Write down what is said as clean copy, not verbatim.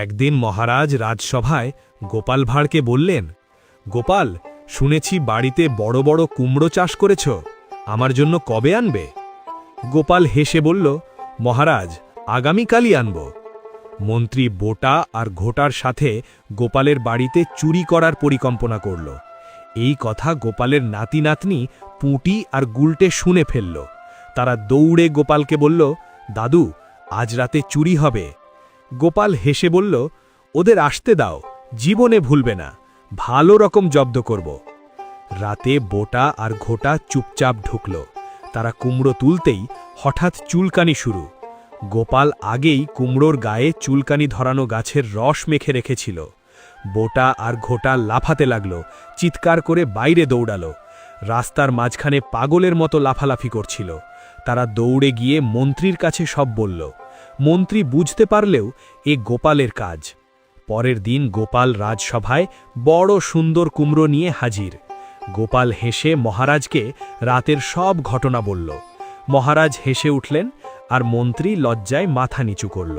একদিন মহারাজ রাজসভায় গোপাল ভাঁড়কে বললেন, গোপাল, শুনেছি বাড়িতে বড় বড় কুমড়ো চাষ করেছ, আমার জন্য কবে আনবে? গোপাল হেসে বলল, মহারাজ, আগামীকালই আনব। মন্ত্রী বোটা আর ঘোটার সাথে গোপালের বাড়িতে চুরি করার পরিকল্পনা করল। এই কথা গোপালের নাতি নাতনি পুঁটি আর গুলটে শুনে ফেলল। তারা দৌড়ে গোপালকে বলল, দাদু, আজ রাতে চুরি হবে। গোপাল হেসে বলল, ওদের আসতে দাও, জীবনে ভুলবে না, ভালো রকম জব্দ করব। রাতে বোটা আর ঘোটা চুপচাপ ঢুকল। তারা কুমড়ো তুলতেই হঠাৎ চুলকানি শুরু। গোপাল আগেই কুমড়োর গায়ে চুলকানি ধরানো গাছের রস মেখে রেখেছিল। বোটা আর ঘোটা লাফাতে লাগল, চিৎকার করে বাইরে দৌড়াল। রাস্তার মাঝখানে পাগলের মতো লাফালাফি করছিল। তারা দৌড়ে গিয়ে মন্ত্রীর কাছে সব বলল। মন্ত্রী বুঝতে পারলেও এ গোপালের কাজ। পরের দিন গোপাল রাজসভায় বড় সুন্দর কুমড়ো নিয়ে হাজির। গোপাল হেসে মহারাজকে রাতের সব ঘটনা বলল। মহারাজ হেসে উঠলেন আর মন্ত্রী লজ্জায় মাথা নিচু করল।